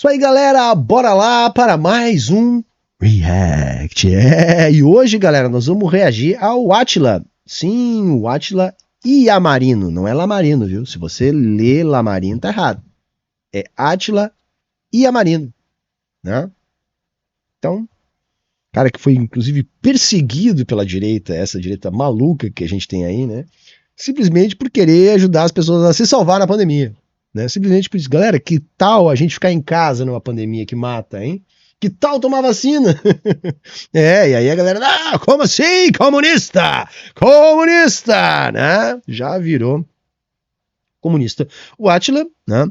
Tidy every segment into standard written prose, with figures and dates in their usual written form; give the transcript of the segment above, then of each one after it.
Isso aí, galera, bora lá para mais um React. E hoje, galera, nós vamos reagir ao Átila. Sim, o Átila Iamarino, não é Lamarino, viu? Se você lê Lamarino, tá errado. É Átila Iamarino, né? Então, cara que foi inclusive perseguido pela direita, essa direita maluca que a gente tem aí, né? Simplesmente por querer ajudar as pessoas a se salvar na pandemia. Né? Simplesmente por isso, galera, que tal a gente ficar em casa numa pandemia que mata, hein? Que tal tomar vacina? E aí a galera, como assim? Comunista! Comunista! Né? Já virou comunista. O Átila, né?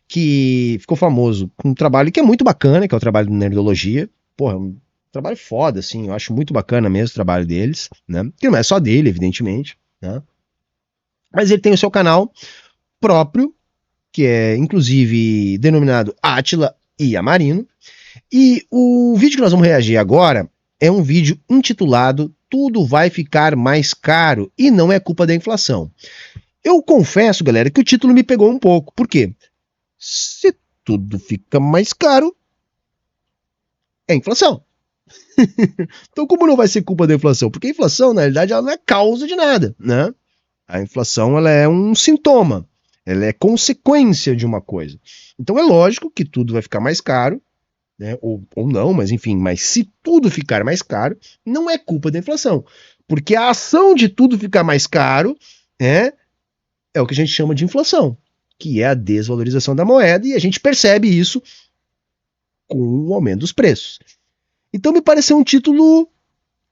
Que ficou famoso com um trabalho que é muito bacana, que é o trabalho de Nerdologia. Porra, um trabalho foda, assim, eu acho muito bacana mesmo o trabalho deles, né? Que não é só dele, evidentemente, né? Mas ele tem o seu canal próprio, que é inclusive denominado Átila Iamarino. E o vídeo que nós vamos reagir agora é um vídeo intitulado Tudo vai ficar mais caro e não é culpa da inflação. Eu confesso, galera, que o título me pegou um pouco. Por quê? Se tudo fica mais caro, é inflação. Então como não vai ser culpa da inflação? Porque a inflação, na realidade, ela não é causa de nada, né? A inflação, ela é um sintoma. Ela é consequência de uma coisa. Então é lógico que tudo vai ficar mais caro, né? Ou não, mas enfim, mas se tudo ficar mais caro, não é culpa da inflação. Porque a ação de tudo ficar mais caro é o que a gente chama de inflação, que é a desvalorização da moeda, e a gente percebe isso com o aumento dos preços. Então me pareceu um título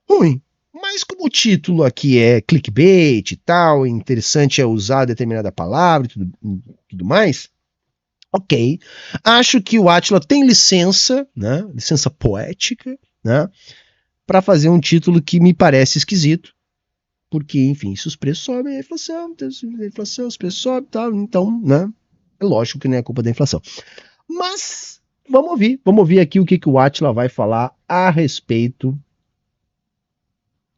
ruim. Mas como o título aqui é clickbait e tal, interessante é usar determinada palavra e tudo mais, ok. Acho que o Átila tem licença, né, licença poética, né, para fazer um título que me parece esquisito, porque, enfim, se os preços sobem, a inflação, os preços sobem e tal, então, né, é lógico que não é culpa da inflação. Mas, vamos ouvir aqui o que o Átila vai falar a respeito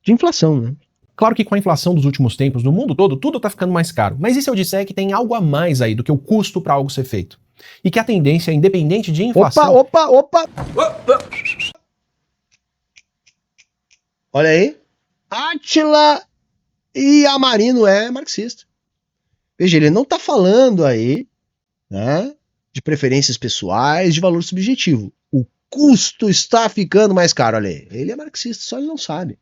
de inflação, né? Claro que com a inflação dos últimos tempos no mundo todo, tudo está ficando mais caro. Mas e se eu disser que tem algo a mais aí do que o custo para algo ser feito? E que a tendência, independente de inflação... Opa! Olha aí. Átila Iamarino é marxista. Veja, ele não está falando aí, né, de preferências pessoais, de valor subjetivo. O custo está ficando mais caro, olha aí. Ele é marxista, só ele não sabe.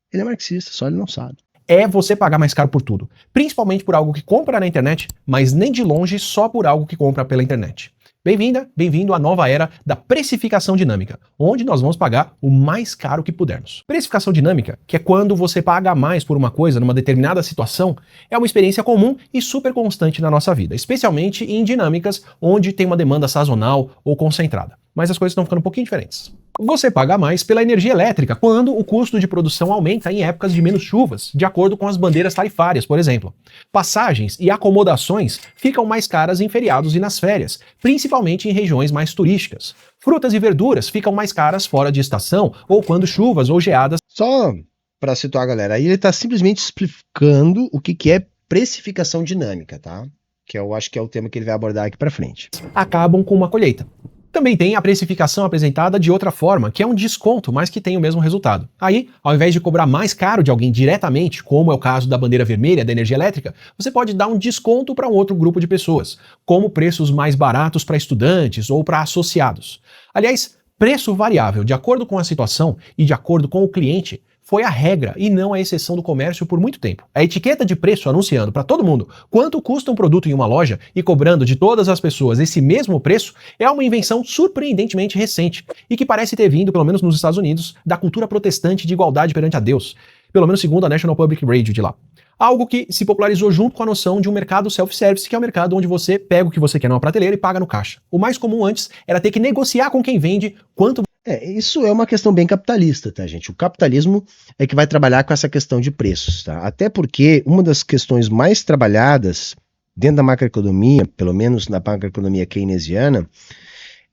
Ele é marxista, só ele não sabe. É você pagar mais caro por tudo. Principalmente por algo que compra na internet, mas nem de longe só por algo que compra pela internet. Bem-vinda, bem-vindo à nova era da precificação dinâmica, onde nós vamos pagar o mais caro que pudermos. Precificação dinâmica, que é quando você paga mais por uma coisa numa determinada situação, é uma experiência comum e super constante na nossa vida, especialmente em dinâmicas onde tem uma demanda sazonal ou concentrada. Mas as coisas estão ficando um pouquinho diferentes. Você paga mais pela energia elétrica quando o custo de produção aumenta em épocas de menos chuvas, de acordo com as bandeiras tarifárias, por exemplo. Passagens e acomodações ficam mais caras em feriados e nas férias, principalmente em regiões mais turísticas. Frutas e verduras ficam mais caras fora de estação ou quando chuvas ou geadas... Só para situar a galera, aí ele está simplesmente explicando o que é precificação dinâmica, tá? Que eu acho que é o tema que ele vai abordar aqui para frente. Acabam com uma colheita. Também tem a precificação apresentada de outra forma, que é um desconto, mas que tem o mesmo resultado. Aí, ao invés de cobrar mais caro de alguém diretamente, como é o caso da bandeira vermelha da energia elétrica, você pode dar um desconto para um outro grupo de pessoas, como preços mais baratos para estudantes ou para associados. Aliás, preço variável de acordo com a situação e de acordo com o cliente foi a regra e não a exceção do comércio por muito tempo. A etiqueta de preço anunciando para todo mundo quanto custa um produto em uma loja e cobrando de todas as pessoas esse mesmo preço é uma invenção surpreendentemente recente e que parece ter vindo, pelo menos nos Estados Unidos, da cultura protestante de igualdade perante a Deus, pelo menos segundo a National Public Radio de lá. Algo que se popularizou junto com a noção de um mercado self-service, que é o mercado onde você pega o que você quer numa prateleira e paga no caixa. O mais comum antes era ter que negociar com quem vende quanto... Isso é uma questão bem capitalista, tá, gente? O capitalismo é que vai trabalhar com essa questão de preços, tá? Até porque uma das questões mais trabalhadas dentro da macroeconomia, pelo menos na macroeconomia keynesiana,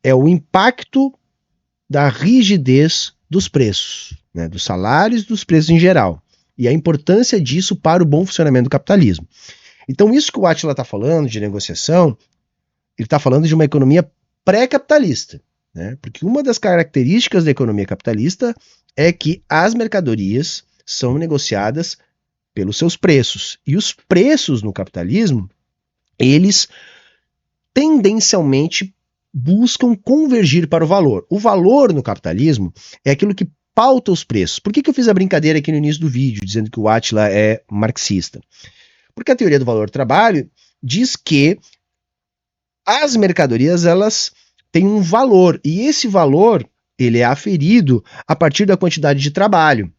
é o impacto da rigidez dos preços, né? Dos salários e dos preços em geral. E a importância disso para o bom funcionamento do capitalismo. Então isso que o Átila está falando de negociação, ele está falando de uma economia pré-capitalista, né? Porque uma das características da economia capitalista é que as mercadorias são negociadas pelos seus preços. E os preços no capitalismo, eles tendencialmente buscam convergir para o valor. O valor no capitalismo é aquilo que pauta os preços. Por que eu fiz a brincadeira aqui no início do vídeo, dizendo que o Átila é marxista? Porque a teoria do valor do trabalho diz que as mercadorias, elas têm um valor, e esse valor, ele é aferido a partir da quantidade de trabalho.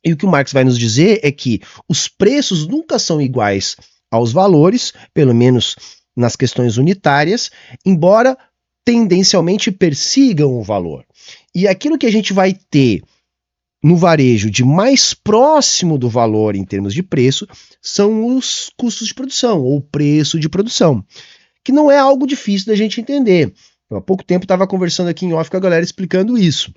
E o que o Marx vai nos dizer é que os preços nunca são iguais aos valores, pelo menos nas questões unitárias, embora tendencialmente persigam o valor. E aquilo que a gente vai ter no varejo de mais próximo do valor em termos de preço são os custos de produção, ou preço de produção, que não é algo difícil da gente entender. Eu, há pouco tempo estava conversando aqui em off com a galera explicando isso.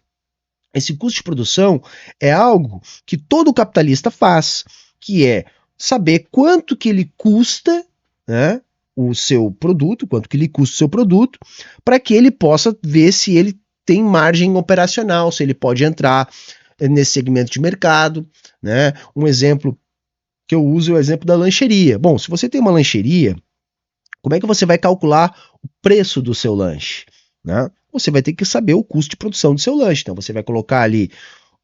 Esse custo de produção é algo que todo capitalista faz, que é saber quanto que ele custa, né, o seu produto, quanto que lhe custa o seu produto, para que ele possa ver se ele tem margem operacional, se ele pode entrar nesse segmento de mercado, né? Um exemplo que eu uso é o exemplo da lancheria. Bom, se você tem uma lancheria, como é que você vai calcular o preço do seu lanche, né? Você vai ter que saber o custo de produção do seu lanche. Então você vai colocar ali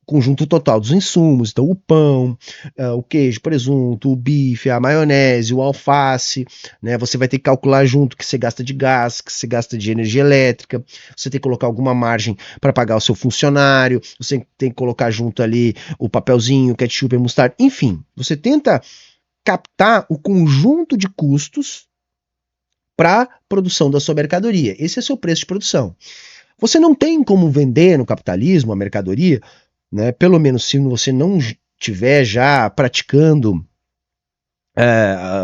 o conjunto total dos insumos, então o pão, o queijo, presunto, o bife, a maionese, o alface, né? Você vai ter que calcular junto o que você gasta de gás, que você gasta de energia elétrica, você tem que colocar alguma margem para pagar o seu funcionário, você tem que colocar junto ali o papelzinho, o ketchup e mostarda, enfim, você tenta captar o conjunto de custos para a produção da sua mercadoria. Esse é o seu preço de produção. Você não tem como vender no capitalismo a mercadoria, né, pelo menos se você não estiver já praticando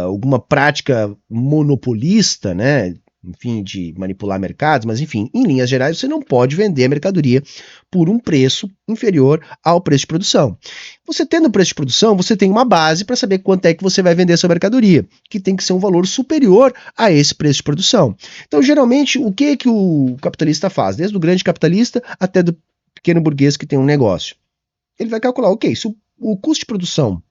alguma prática monopolista, né, enfim, de manipular mercados, mas enfim, em linhas gerais, você não pode vender a mercadoria por um preço inferior ao preço de produção. Você tendo o preço de produção, você tem uma base para saber quanto é que você vai vender a sua mercadoria, que tem que ser um valor superior a esse preço de produção. Então, geralmente, o que o capitalista faz? Desde o grande capitalista até do pequeno burguês que tem um negócio. Ele vai calcular, ok, se o custo de produção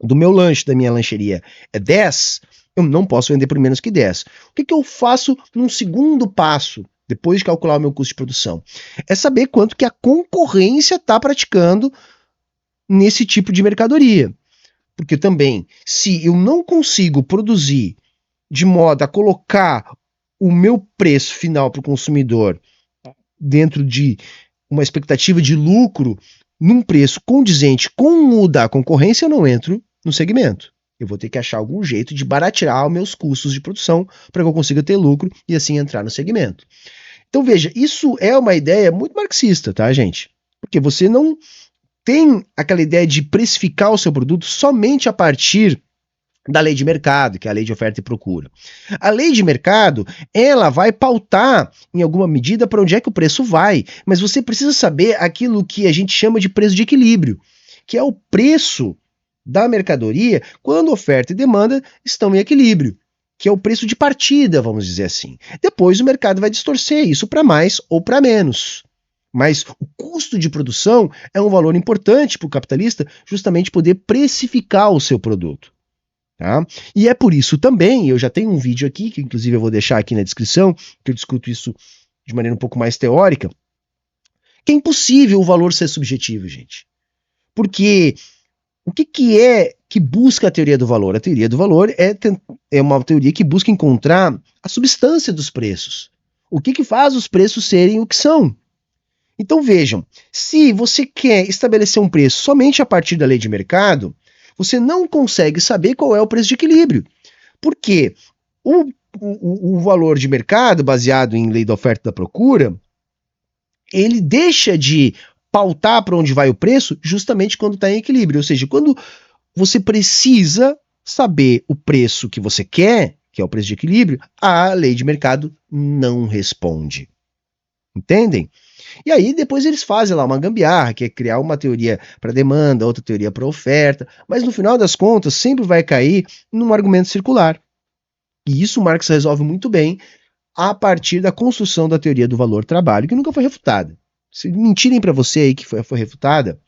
do meu lanche, da minha lancheria, é 10, eu não posso vender por menos que 10. O que eu faço num segundo passo, depois de calcular o meu custo de produção? É saber quanto que a concorrência está praticando nesse tipo de mercadoria. Porque também, se eu não consigo produzir de modo a colocar o meu preço final para o consumidor dentro de uma expectativa de lucro num preço condizente com o da concorrência, eu não entro no segmento. Eu vou ter que achar algum jeito de baratear os meus custos de produção para que eu consiga ter lucro e assim entrar no segmento. Então veja, isso é uma ideia muito marxista, tá, gente? Porque você não tem aquela ideia de precificar o seu produto somente a partir da lei de mercado, que é a lei de oferta e procura. A lei de mercado, ela vai pautar em alguma medida para onde é que o preço vai, mas você precisa saber aquilo que a gente chama de preço de equilíbrio, que é o preço da mercadoria quando oferta e demanda estão em equilíbrio, que é o preço de partida, vamos dizer assim. Depois o mercado vai distorcer isso para mais ou para menos. Mas o custo de produção é um valor importante para o capitalista justamente poder precificar o seu produto. Tá? E é por isso também, eu já tenho um vídeo aqui, que inclusive eu vou deixar aqui na descrição, que eu discuto isso de maneira um pouco mais teórica, que é impossível o valor ser subjetivo, gente. Porque o que é que busca a teoria do valor? A teoria do valor é uma teoria que busca encontrar a substância dos preços. O que faz os preços serem o que são? Então vejam, se você quer estabelecer um preço somente a partir da lei de mercado, você não consegue saber qual é o preço de equilíbrio. Porque o valor de mercado, baseado em lei da oferta e da procura, ele deixa de pautar para onde vai o preço justamente quando está em equilíbrio. Ou seja, quando você precisa saber o preço que você quer, que é o preço de equilíbrio, a lei de mercado não responde. Entendem? E aí depois eles fazem lá uma gambiarra, que é criar uma teoria para demanda, outra teoria para oferta, mas no final das contas sempre vai cair num argumento circular. E isso o Marx resolve muito bem a partir da construção da teoria do valor-trabalho, que nunca foi refutada. Se mentirem para você aí que foi refutada,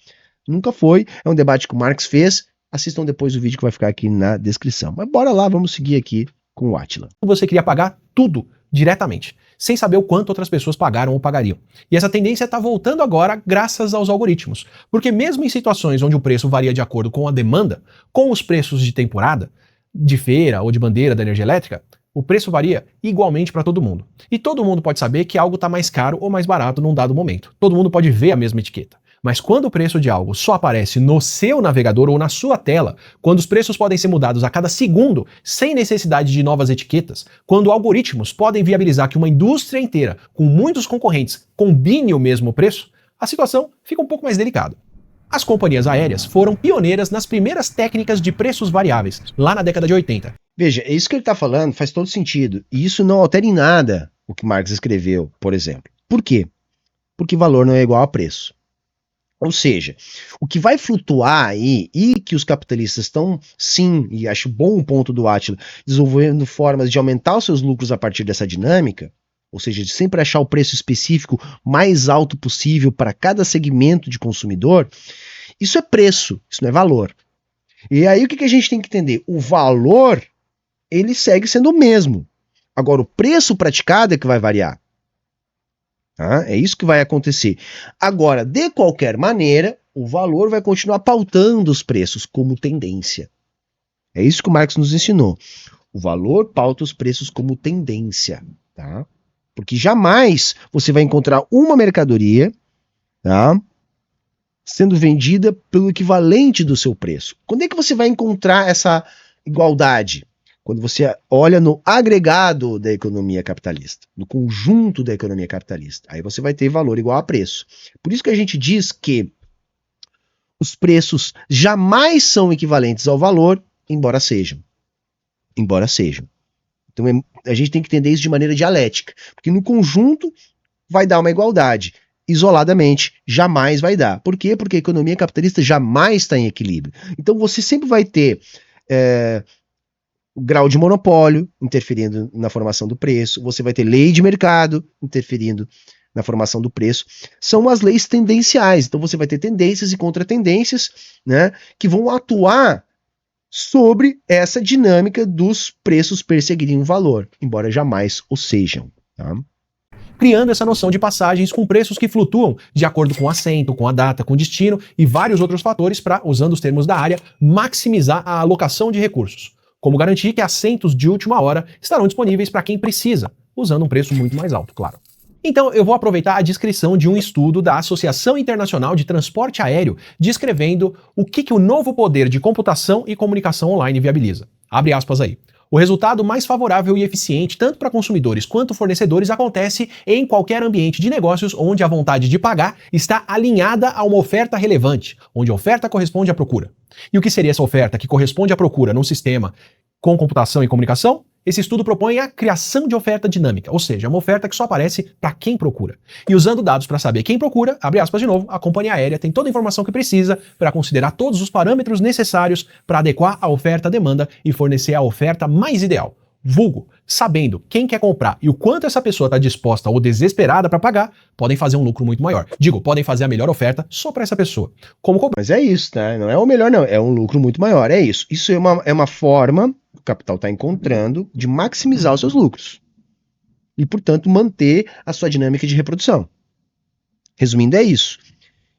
nunca foi. É um debate que o Marx fez. Assistam depois o vídeo que vai ficar aqui na descrição. Mas bora lá, vamos seguir aqui com o Átila. Você queria pagar tudo diretamente, sem saber o quanto outras pessoas pagaram ou pagariam. E essa tendência está voltando agora graças aos algoritmos. Porque mesmo em situações onde o preço varia de acordo com a demanda, com os preços de temporada, de feira ou de bandeira da energia elétrica, o preço varia igualmente para todo mundo. E todo mundo pode saber que algo está mais caro ou mais barato num dado momento. Todo mundo pode ver a mesma etiqueta. Mas quando o preço de algo só aparece no seu navegador ou na sua tela, quando os preços podem ser mudados a cada segundo, sem necessidade de novas etiquetas, quando algoritmos podem viabilizar que uma indústria inteira, com muitos concorrentes, combine o mesmo preço, a situação fica um pouco mais delicada. As companhias aéreas foram pioneiras nas primeiras técnicas de preços variáveis, lá na década de 80. Veja, isso que ele está falando faz todo sentido. E isso não altera em nada o que Marx escreveu, por exemplo. Por quê? Porque valor não é igual a preço. Ou seja, o que vai flutuar aí, e que os capitalistas estão, sim, e acho bom o ponto do Átila, desenvolvendo formas de aumentar os seus lucros a partir dessa dinâmica, ou seja, de sempre achar o preço específico mais alto possível para cada segmento de consumidor, isso é preço, isso não é valor. E aí o que a gente tem que entender? O valor, ele segue sendo o mesmo. Agora, o preço praticado é que vai variar. É isso que vai acontecer. Agora, de qualquer maneira, o valor vai continuar pautando os preços como tendência. É isso que o Marx nos ensinou. O valor pauta os preços como tendência. Tá? Porque jamais você vai encontrar uma mercadoria, tá, sendo vendida pelo equivalente do seu preço. Quando é que você vai encontrar essa igualdade? Quando você olha no agregado da economia capitalista, no conjunto da economia capitalista. Aí você vai ter valor igual a preço. Por isso que a gente diz que os preços jamais são equivalentes ao valor, embora sejam. Embora sejam. Então a gente tem que entender isso de maneira dialética. Porque no conjunto vai dar uma igualdade. Isoladamente, jamais vai dar. Por quê? Porque a economia capitalista jamais está em equilíbrio. Então você sempre vai ter o grau de monopólio interferindo na formação do preço, você vai ter lei de mercado interferindo na formação do preço. São as leis tendenciais, então você vai ter tendências e contratendências, né, que vão atuar sobre essa dinâmica dos preços perseguirem o valor, embora jamais o sejam. Tá? Criando essa noção de passagens com preços que flutuam de acordo com o assento, com a data, com o destino e vários outros fatores para, usando os termos da área, maximizar a alocação de recursos. Como garantir que assentos de última hora estarão disponíveis para quem precisa, usando um preço muito mais alto, claro. Então eu vou aproveitar a descrição de um estudo da Associação Internacional de Transporte Aéreo descrevendo o que o novo poder de computação e comunicação online viabiliza. Abre aspas aí. O resultado mais favorável e eficiente, tanto para consumidores quanto fornecedores, acontece em qualquer ambiente de negócios onde a vontade de pagar está alinhada a uma oferta relevante, onde a oferta corresponde à procura. E o que seria essa oferta que corresponde à procura num sistema com computação e comunicação? Esse estudo propõe a criação de oferta dinâmica, ou seja, uma oferta que só aparece para quem procura. E usando dados para saber quem procura, abre aspas de novo, a companhia aérea tem toda a informação que precisa para considerar todos os parâmetros necessários para adequar a oferta à demanda e fornecer a oferta mais ideal. Vulgo, sabendo quem quer comprar e o quanto essa pessoa está disposta ou desesperada para pagar, podem fazer um lucro muito maior. Digo, podem fazer a melhor oferta só para essa pessoa. Mas é isso, tá? Não é o melhor, não. É um lucro muito maior. É isso. Isso é uma forma que o capital está encontrando de maximizar os seus lucros. E, portanto, manter a sua dinâmica de reprodução. Resumindo, é isso.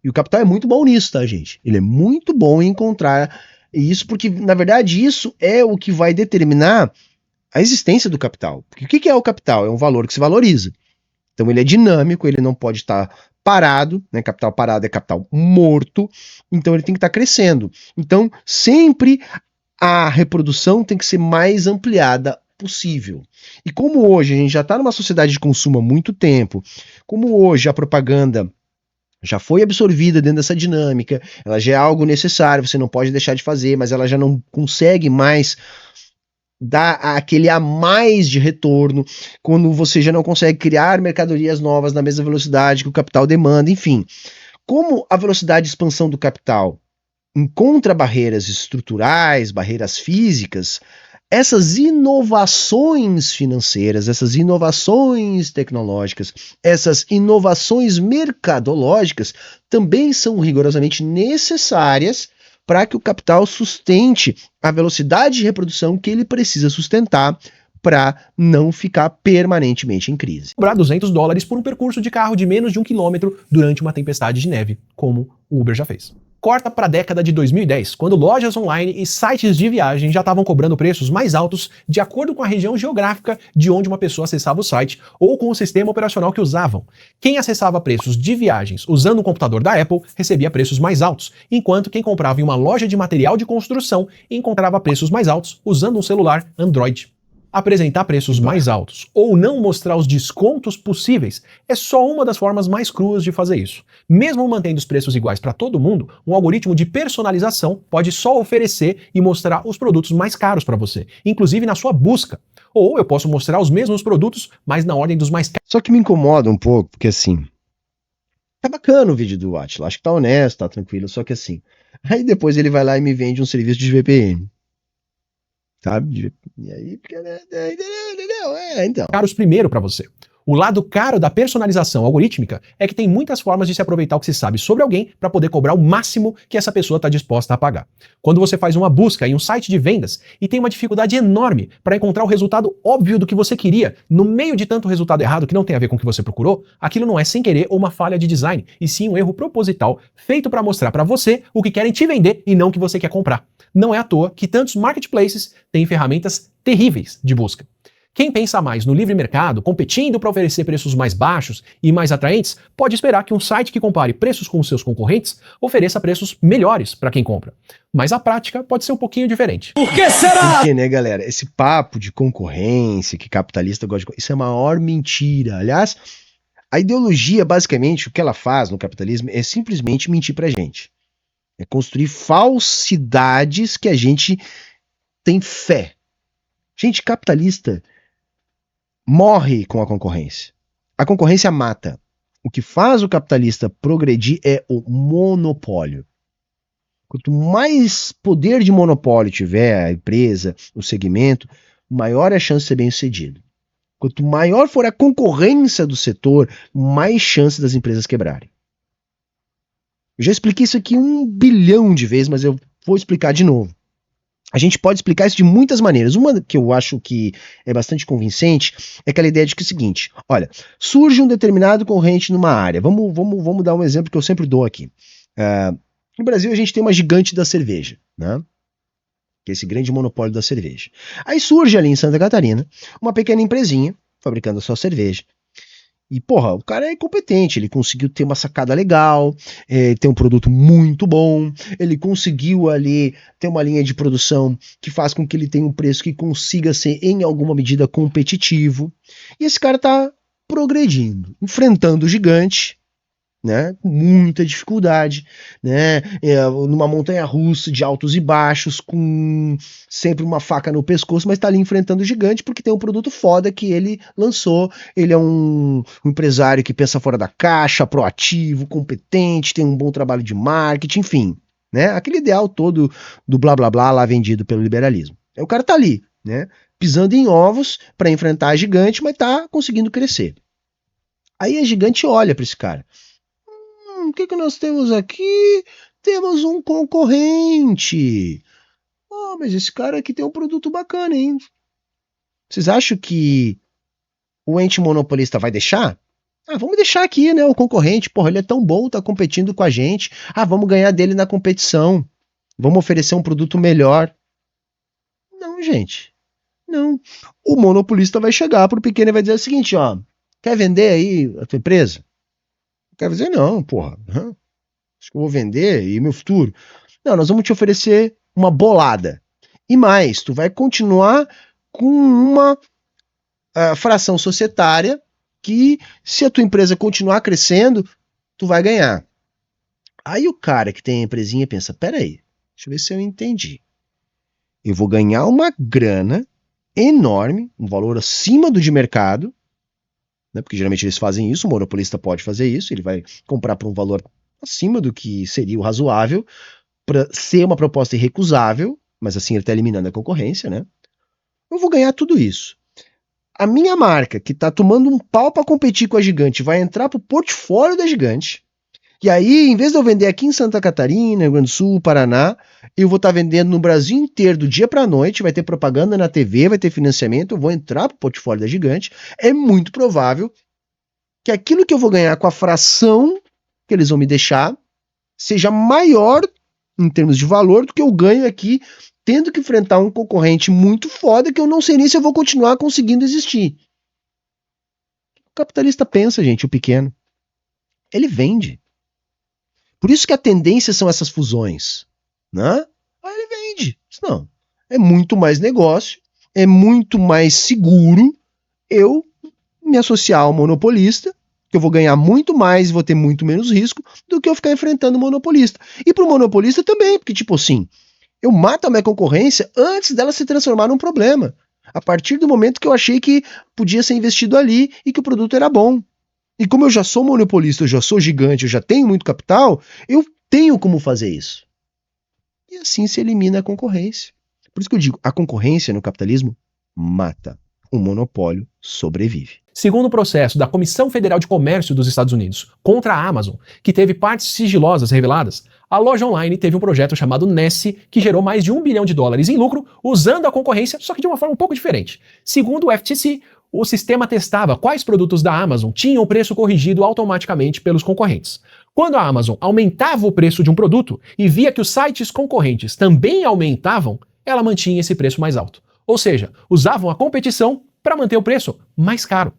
E o capital é muito bom nisso, tá, gente? Ele é muito bom em encontrar isso, porque, na verdade, isso é o que vai determinar a existência do capital. Porque o que é o capital? É um valor que se valoriza. Então ele é dinâmico, ele não pode estar parado, né? Capital parado é capital morto, então ele tem que estar crescendo. Então sempre a reprodução tem que ser mais ampliada possível. E como hoje a gente já está numa sociedade de consumo há muito tempo, como hoje a propaganda já foi absorvida dentro dessa dinâmica, ela já é algo necessário, você não pode deixar de fazer, mas ela já não consegue mais dar aquele a mais de retorno, quando você já não consegue criar mercadorias novas na mesma velocidade que o capital demanda, enfim. Como a velocidade de expansão do capital encontra barreiras estruturais, barreiras físicas, essas inovações financeiras, essas inovações tecnológicas, essas inovações mercadológicas também são rigorosamente necessárias para que o capital sustente a velocidade de reprodução que ele precisa sustentar para não ficar permanentemente em crise. Cobrar $200 por um percurso de carro de menos de 1 quilômetro durante uma tempestade de neve, como o Uber já fez. Corta para a década de 2010, quando lojas online e sites de viagem já estavam cobrando preços mais altos de acordo com a região geográfica de onde uma pessoa acessava o site ou com o sistema operacional que usavam. Quem acessava preços de viagens usando um computador da Apple recebia preços mais altos, enquanto quem comprava em uma loja de material de construção encontrava preços mais altos usando um celular Android. Apresentar preços mais altos ou não mostrar os descontos possíveis é só uma das formas mais cruas de fazer isso. Mesmo mantendo os preços iguais para todo mundo, um algoritmo de personalização pode só oferecer e mostrar os produtos mais caros para você, inclusive na sua busca. Ou eu posso mostrar os mesmos produtos, mas na ordem dos mais caros. Só que me incomoda um pouco, porque assim, tá bacana o vídeo do Átila, acho que tá honesto, tá tranquilo, só que assim, aí depois ele vai lá e me vende um serviço de VPN. Sabe? E aí, porque, então. Caros primeiro para você. O lado caro da personalização algorítmica é que tem muitas formas de se aproveitar o que se sabe sobre alguém para poder cobrar o máximo que essa pessoa está disposta a pagar. Quando você faz uma busca em um site de vendas e tem uma dificuldade enorme para encontrar o resultado óbvio do que você queria, no meio de tanto resultado errado que não tem a ver com o que você procurou, aquilo não é sem querer ou uma falha de design, e sim um erro proposital feito para mostrar para você o que querem te vender e não o que você quer comprar. Não é à toa que tantos marketplaces têm ferramentas terríveis de busca. Quem pensa mais no livre mercado, competindo para oferecer preços mais baixos e mais atraentes, pode esperar que um site que compare preços com os seus concorrentes ofereça preços melhores para quem compra. Mas a prática pode ser um pouquinho diferente. Por que será? Porque, né, galera, esse papo de concorrência que capitalista gosta de... Isso é a maior mentira. Aliás, a ideologia, basicamente, o que ela faz no capitalismo é simplesmente mentir pra gente. É construir falsidades que a gente tem fé. Gente, capitalista morre com a concorrência. A concorrência mata. O que faz o capitalista progredir é o monopólio. Quanto mais poder de monopólio tiver a empresa, o segmento, maior é a chance de ser bem-sucedido. Quanto maior for a concorrência do setor, mais chance das empresas quebrarem. Eu já expliquei isso aqui 1 bilhão de vezes, mas eu vou explicar de novo. A gente pode explicar isso de muitas maneiras. Uma que eu acho que é bastante convincente é aquela ideia de que é o seguinte: olha, surge um determinado concorrente numa área. Vamos dar um exemplo que eu sempre dou aqui. No Brasil a gente tem uma gigante da cerveja, né? Que é esse grande monopólio da cerveja. Aí surge ali em Santa Catarina uma pequena empresinha fabricando a sua cerveja. E, porra, o cara é competente, ele conseguiu ter uma sacada legal, ter um produto muito bom, ele conseguiu ali ter uma linha de produção que faz com que ele tenha um preço que consiga ser, em alguma medida, competitivo. E esse cara tá progredindo, enfrentando o gigante, né, com muita dificuldade, né, numa montanha-russa de altos e baixos, com sempre uma faca no pescoço, mas tá ali enfrentando o gigante porque tem um produto foda que ele lançou. Ele é um empresário que pensa fora da caixa, proativo, competente, tem um bom trabalho de marketing, enfim, né, aquele ideal todo do blá blá blá lá vendido pelo liberalismo. Aí o cara tá ali, né, pisando em ovos para enfrentar a gigante, mas tá conseguindo crescer. Aí a gigante olha para esse cara. O que nós temos aqui? Temos um concorrente. Mas esse cara aqui tem um produto bacana, hein? Vocês acham que o ente monopolista vai deixar? Vamos deixar aqui, né? O concorrente, porra, ele é tão bom, tá competindo com a gente. Vamos ganhar dele na competição. Vamos oferecer um produto melhor. Não, gente. Não. O monopolista vai chegar pro pequeno e vai dizer o seguinte, ó. Quer vender aí a tua empresa? Quer dizer, não, porra. Acho que eu vou vender e meu futuro. Não, nós vamos te oferecer uma bolada. E mais, tu vai continuar com uma fração societária que, se a tua empresa continuar crescendo, tu vai ganhar. Aí o cara que tem a empresinha pensa, peraí, deixa eu ver se eu entendi. Eu vou ganhar uma grana enorme, um valor acima do de mercado, porque geralmente eles fazem isso, o monopolista pode fazer isso, ele vai comprar por um valor acima do que seria o razoável, para ser uma proposta irrecusável, mas assim ele está eliminando a concorrência, né? eu vou ganhar tudo isso. A minha marca, que está tomando um pau para competir com a Gigante, vai entrar para o portfólio da Gigante. E aí, em vez de eu vender aqui em Santa Catarina, Rio Grande do Sul, Paraná, eu vou estar vendendo no Brasil inteiro, do dia para a noite, vai ter propaganda na TV, vai ter financiamento, eu vou entrar para o portfólio da Gigante. É muito provável que aquilo que eu vou ganhar com a fração que eles vão me deixar seja maior em termos de valor do que eu ganho aqui, tendo que enfrentar um concorrente muito foda que eu não sei nem se eu vou continuar conseguindo existir. O capitalista pensa, gente, o pequeno. Ele vende. Por isso que a tendência são essas fusões, né? Aí ele vende. Não, é muito mais negócio, é muito mais seguro eu me associar ao monopolista, que eu vou ganhar muito mais e vou ter muito menos risco do que eu ficar enfrentando o monopolista. E pro monopolista também, porque tipo assim, eu mato a minha concorrência antes dela se transformar num problema. A partir do momento que eu achei que podia ser investido ali e que o produto era bom. E como eu já sou monopolista, eu já sou gigante, eu já tenho muito capital, eu tenho como fazer isso. E assim se elimina a concorrência. Por isso que eu digo, a concorrência no capitalismo mata. O monopólio sobrevive. Segundo o processo da Comissão Federal de Comércio dos Estados Unidos contra a Amazon, que teve partes sigilosas reveladas, a loja online teve um projeto chamado Nessie, que gerou mais de $1 bilhão em lucro, usando a concorrência, só que de uma forma um pouco diferente. Segundo o FTC, o sistema testava quais produtos da Amazon tinham o preço corrigido automaticamente pelos concorrentes. Quando a Amazon aumentava o preço de um produto e via que os sites concorrentes também aumentavam, ela mantinha esse preço mais alto. Ou seja, usavam a competição para manter o preço mais caro.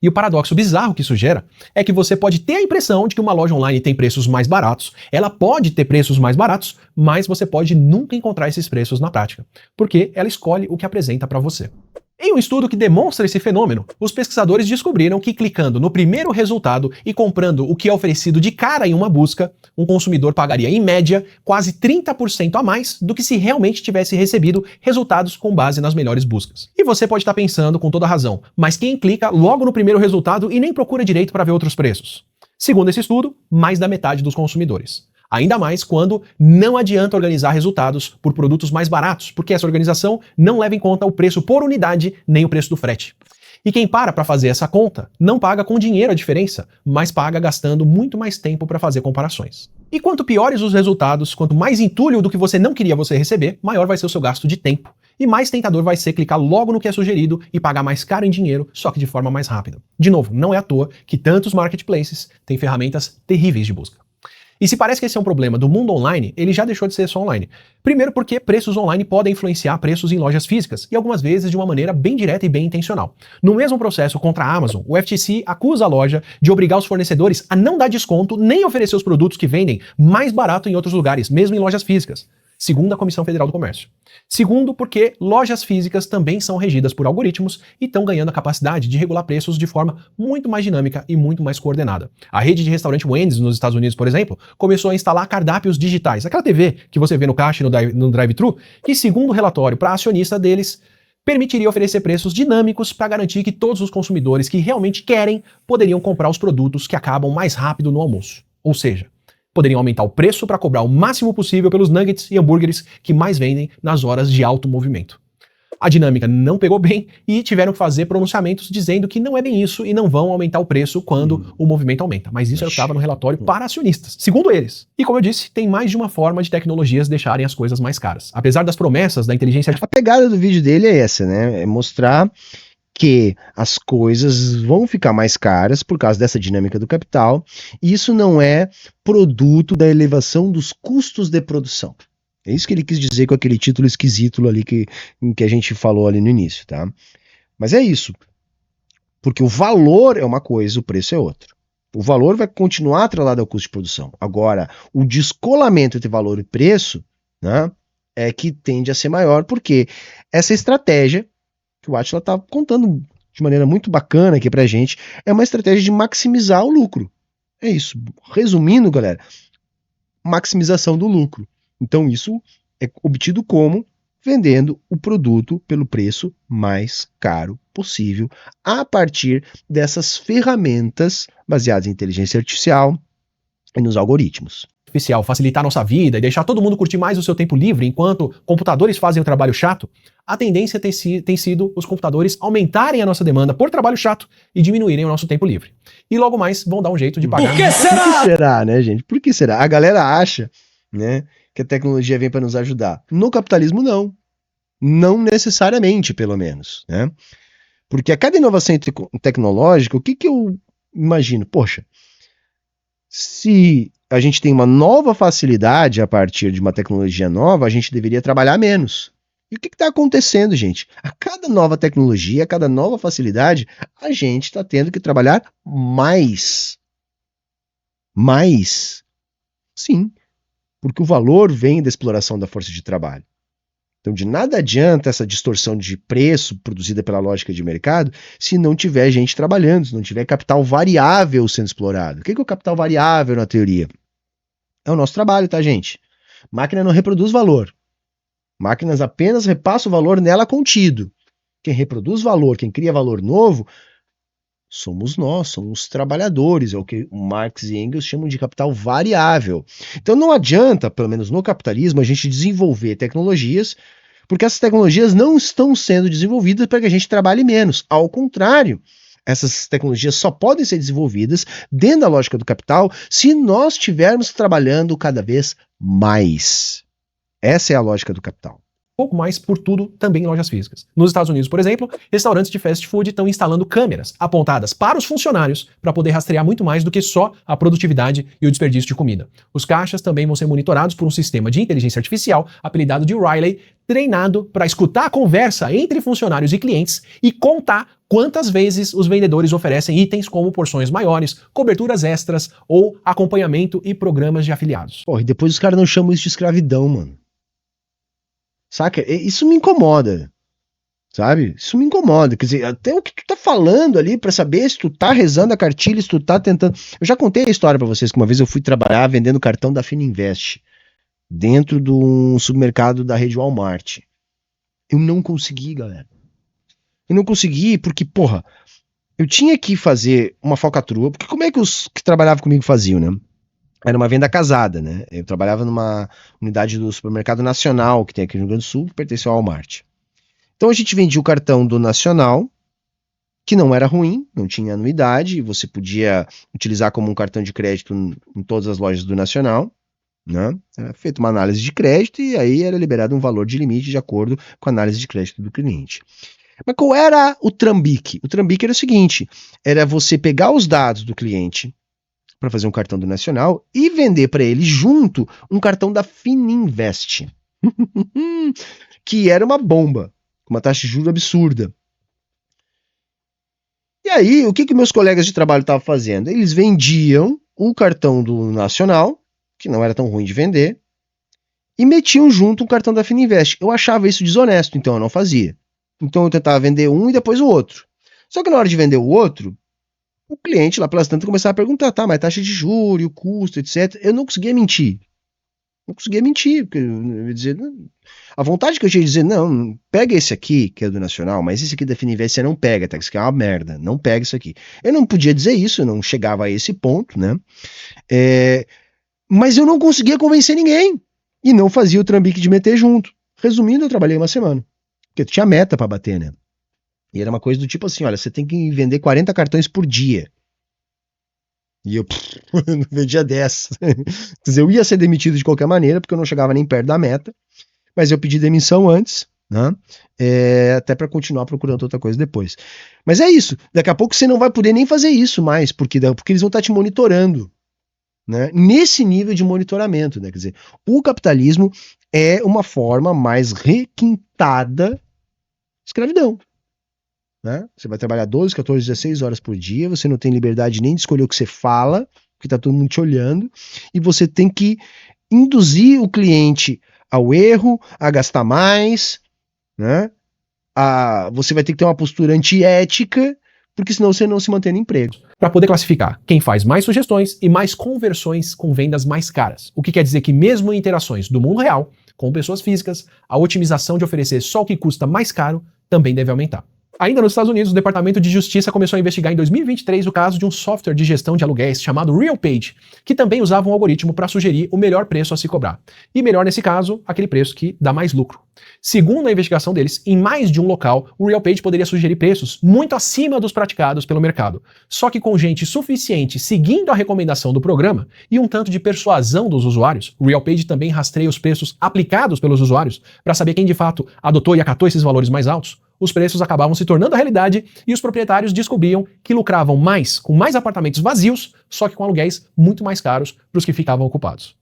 E o paradoxo bizarro que isso gera é que você pode ter a impressão de que uma loja online tem preços mais baratos, ela pode ter preços mais baratos, mas você pode nunca encontrar esses preços na prática, porque ela escolhe o que apresenta para você. Em um estudo que demonstra esse fenômeno, os pesquisadores descobriram que clicando no primeiro resultado e comprando o que é oferecido de cara em uma busca, um consumidor pagaria, em média, quase 30% a mais do que se realmente tivesse recebido resultados com base nas melhores buscas. E você pode estar pensando com toda razão, mas quem clica logo no primeiro resultado e nem procura direito para ver outros preços? Segundo esse estudo, mais da metade dos consumidores. Ainda mais quando não adianta organizar resultados por produtos mais baratos, porque essa organização não leva em conta o preço por unidade nem o preço do frete. E quem para fazer essa conta não paga com dinheiro a diferença, mas paga gastando muito mais tempo para fazer comparações. E quanto piores os resultados, quanto mais entulho do que você não queria você receber, maior vai ser o seu gasto de tempo. E mais tentador vai ser clicar logo no que é sugerido e pagar mais caro em dinheiro, só que de forma mais rápida. De novo, não é à toa que tantos marketplaces têm ferramentas terríveis de busca. E se parece que esse é um problema do mundo online, ele já deixou de ser só online. Primeiro porque preços online podem influenciar preços em lojas físicas, e algumas vezes de uma maneira bem direta e bem intencional. No mesmo processo contra a Amazon, o FTC acusa a loja de obrigar os fornecedores a não dar desconto nem oferecer os produtos que vendem mais barato em outros lugares, mesmo em lojas físicas. Segundo a Comissão Federal do Comércio. Segundo, porque lojas físicas também são regidas por algoritmos e estão ganhando a capacidade de regular preços de forma muito mais dinâmica e muito mais coordenada. A rede de restaurante Wendy's nos Estados Unidos, por exemplo, começou a instalar cardápios digitais, aquela TV que você vê no caixa e no drive-thru, que segundo o relatório para acionista deles, permitiria oferecer preços dinâmicos para garantir que todos os consumidores que realmente querem poderiam comprar os produtos que acabam mais rápido no almoço. Ou seja, poderiam aumentar o preço para cobrar o máximo possível pelos nuggets e hambúrgueres que mais vendem nas horas de alto movimento. A dinâmica não pegou bem e tiveram que fazer pronunciamentos dizendo que não é bem isso e não vão aumentar o preço quando o movimento aumenta. Mas isso estava no relatório para acionistas, segundo eles. E como eu disse, tem mais de uma forma de tecnologias deixarem as coisas mais caras. Apesar das promessas da inteligência artificial... A pegada do vídeo dele é essa, né? É mostrar que as coisas vão ficar mais caras por causa dessa dinâmica do capital, e isso não é produto da elevação dos custos de produção. É isso que ele quis dizer com aquele título esquisito ali que a gente falou ali no início, tá? Mas é isso. Porque o valor é uma coisa, o preço é outra. O valor vai continuar atrelado ao custo de produção. Agora, o descolamento entre valor e preço, né, é que tende a ser maior, porque essa estratégia que o Átila está contando de maneira muito bacana aqui pra gente, é uma estratégia de maximizar o lucro. É isso. Resumindo, galera, maximização do lucro. Então isso é obtido como? Vendendo o produto pelo preço mais caro possível, a partir dessas ferramentas baseadas em inteligência artificial e nos algoritmos. artificial facilitar a nossa vida e deixar todo mundo curtir mais o seu tempo livre enquanto computadores fazem o trabalho chato, a tendência tem sido os computadores aumentarem a nossa demanda por trabalho chato e diminuírem o nosso tempo livre. E logo mais vão dar um jeito de pagar. Por que será, né, gente? Por que será? A galera acha, né, que a tecnologia vem para nos ajudar. No capitalismo, não. Não necessariamente, pelo menos, né? Porque a cada inovação tecnológica, o que eu imagino? Poxa, se a gente tem uma nova facilidade a partir de uma tecnologia nova, a gente deveria trabalhar menos. E o que está acontecendo, gente? A cada nova tecnologia, a cada nova facilidade, a gente está tendo que trabalhar mais. Mais. Sim, porque o valor vem da exploração da força de trabalho. Então, de nada adianta essa distorção de preço produzida pela lógica de mercado se não tiver gente trabalhando, se não tiver capital variável sendo explorado. O que é o capital variável na teoria? É o nosso trabalho, tá, gente? Máquina não reproduz valor. Máquinas apenas repassam o valor nela contido. Quem reproduz valor, quem cria valor novo, somos nós, somos os trabalhadores, é o que Marx e Engels chamam de capital variável. Então não adianta, pelo menos no capitalismo, a gente desenvolver tecnologias, porque essas tecnologias não estão sendo desenvolvidas para que a gente trabalhe menos. Ao contrário, essas tecnologias só podem ser desenvolvidas dentro da lógica do capital se nós estivermos trabalhando cada vez mais. Essa é a lógica do capital. Pouco mais por tudo também em lojas físicas. Nos Estados Unidos, por exemplo, restaurantes de fast food estão instalando câmeras apontadas para os funcionários para poder rastrear muito mais do que só a produtividade e o desperdício de comida. Os caixas também vão ser monitorados por um sistema de inteligência artificial apelidado de Riley, treinado para escutar a conversa entre funcionários e clientes e contar quantas vezes os vendedores oferecem itens como porções maiores, coberturas extras ou acompanhamento e programas de afiliados. Porra, e depois os caras não chamam isso de escravidão, mano. Saca? Isso me incomoda, sabe? Isso me incomoda. Quer dizer, até o que tu tá falando ali pra saber se tu tá rezando a cartilha, se tu tá tentando... Eu já contei a história pra vocês que uma vez eu fui trabalhar vendendo cartão da Fininvest dentro de um supermercado da rede Walmart. Eu não consegui, galera. Eu não consegui porque, porra, eu tinha que fazer uma falcatrua, porque como é que os que trabalhavam comigo faziam, né? Era uma venda casada, né? Eu trabalhava numa unidade do supermercado Nacional, que tem aqui no Rio Grande do Sul, que pertenceu ao Walmart. Então a gente vendia o cartão do Nacional, que não era ruim, não tinha anuidade, você podia utilizar como um cartão de crédito em todas as lojas do Nacional, né? Era feita uma análise de crédito e aí era liberado um valor de limite de acordo com a análise de crédito do cliente. Mas qual era o trambique? O trambique era o seguinte, era você pegar os dados do cliente para fazer um cartão do Nacional e vender para ele junto um cartão da Fininvest, que era uma bomba, com uma taxa de juros absurda. E aí, o que meus colegas de trabalho estavam fazendo? Eles vendiam o cartão do Nacional, que não era tão ruim de vender, e metiam junto um cartão da Fininvest. Eu achava isso desonesto, então eu não fazia. Então eu tentava vender um e depois o outro. Só que na hora de vender o outro, o cliente lá pelas tantas começava a perguntar, tá, mas taxa de juros, o custo, etc. Eu não conseguia mentir. Não conseguia mentir, porque eu ia dizer, a vontade que eu tinha de dizer, não, pega esse aqui, que é do Nacional, mas esse aqui da Fininvest você não pega, tá? Isso aqui é uma merda, não pega isso aqui. Eu não podia dizer isso, eu não chegava a esse ponto, né? Mas eu não conseguia convencer ninguém. E não fazia o trambique de meter junto. Resumindo, eu trabalhei uma semana. Porque eu tinha meta pra bater, né? E era uma coisa do tipo assim, olha, você tem que vender 40 cartões por dia. E eu não vendia 10. Quer dizer, eu ia ser demitido de qualquer maneira, porque eu não chegava nem perto da meta. Mas eu pedi demissão antes, né? Até para continuar procurando outra coisa depois. Mas é isso. Daqui a pouco você não vai poder nem fazer isso mais, porque eles vão estar te monitorando. Né? Nesse nível de monitoramento. Né? Quer dizer, o capitalismo é uma forma mais requintada de escravidão. Né? Você vai trabalhar 12, 14, 16 horas por dia, você não tem liberdade nem de escolher o que você fala, porque está todo mundo te olhando, e você tem que induzir o cliente ao erro, a gastar mais, né? Você vai ter que ter uma postura antiética, porque senão você não se mantém no emprego. Para poder classificar quem faz mais sugestões e mais conversões com vendas mais caras. O que quer dizer que mesmo em interações do mundo real, com pessoas físicas, a otimização de oferecer só o que custa mais caro também deve aumentar. Ainda nos Estados Unidos, o Departamento de Justiça começou a investigar em 2023 o caso de um software de gestão de aluguéis chamado RealPage, que também usava um algoritmo para sugerir o melhor preço a se cobrar. E melhor nesse caso, aquele preço que dá mais lucro. Segundo a investigação deles, em mais de um local, o RealPage poderia sugerir preços muito acima dos praticados pelo mercado. Só que com gente suficiente seguindo a recomendação do programa e um tanto de persuasão dos usuários, o RealPage também rastreia os preços aplicados pelos usuários para saber quem de fato adotou e acatou esses valores mais altos. Os preços acabavam se tornando a realidade e os proprietários descobriam que lucravam mais com mais apartamentos vazios, só que com aluguéis muito mais caros para os que ficavam ocupados.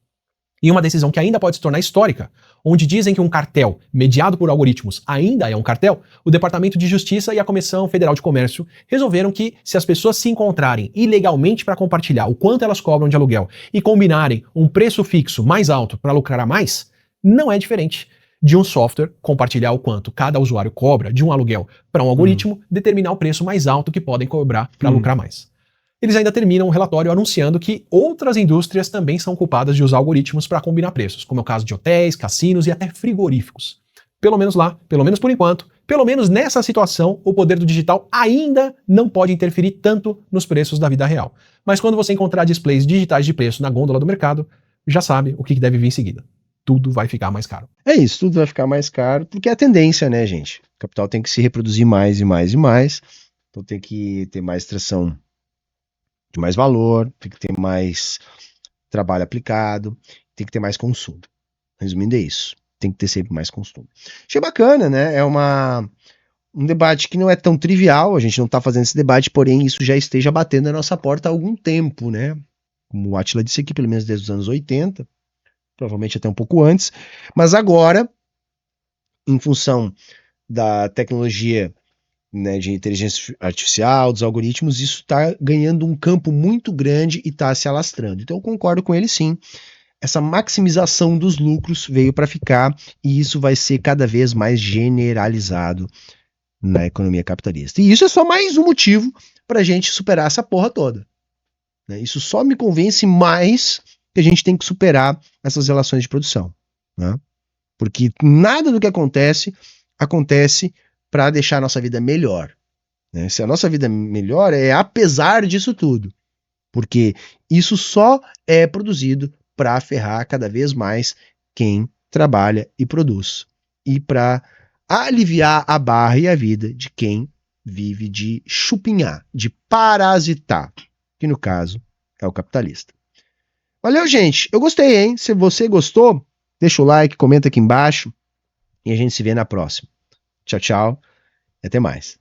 E uma decisão que ainda pode se tornar histórica, onde dizem que um cartel mediado por algoritmos ainda é um cartel, o Departamento de Justiça e a Comissão Federal de Comércio resolveram que, se as pessoas se encontrarem ilegalmente para compartilhar o quanto elas cobram de aluguel e combinarem um preço fixo mais alto para lucrar a mais, não é diferente de um software compartilhar o quanto cada usuário cobra de um aluguel para um algoritmo, determinar o preço mais alto que podem cobrar para lucrar mais. Eles ainda terminam o relatório anunciando que outras indústrias também são culpadas de usar algoritmos para combinar preços, como é o caso de hotéis, cassinos e até frigoríficos. Pelo menos lá, pelo menos por enquanto, pelo menos nessa situação, o poder do digital ainda não pode interferir tanto nos preços da vida real. Mas quando você encontrar displays digitais de preço na gôndola do mercado, já sabe o que deve vir em seguida. Tudo vai ficar mais caro. É isso, tudo vai ficar mais caro, porque é a tendência, né, gente? O capital tem que se reproduzir mais e mais e mais, então tem que ter mais extração de mais valor, tem que ter mais trabalho aplicado, tem que ter mais consumo. Resumindo, é isso. Tem que ter sempre mais consumo. Achei bacana, né? É um debate que não é tão trivial, a gente não está fazendo esse debate, porém isso já esteja batendo na nossa porta há algum tempo, né? Como o Átila disse aqui, pelo menos desde os anos 80, provavelmente até um pouco antes, mas agora, em função da tecnologia, né, de inteligência artificial, dos algoritmos, isso está ganhando um campo muito grande e está se alastrando. Então eu concordo com ele sim, essa maximização dos lucros veio para ficar e isso vai ser cada vez mais generalizado na economia capitalista. E isso é só mais um motivo para a gente superar essa porra toda, né? Isso só me convence mais que a gente tem que superar essas relações de produção, né? Porque nada do que acontece para deixar a nossa vida melhor, né? Se a nossa vida melhor é apesar disso tudo, porque isso só é produzido para ferrar cada vez mais quem trabalha e produz e para aliviar a barra e a vida de quem vive de chupinhar, de parasitar, que no caso é o capitalista. Valeu, gente. Eu gostei, hein? Se você gostou, deixa o like, comenta aqui embaixo e a gente se vê na próxima. Tchau, tchau e até mais.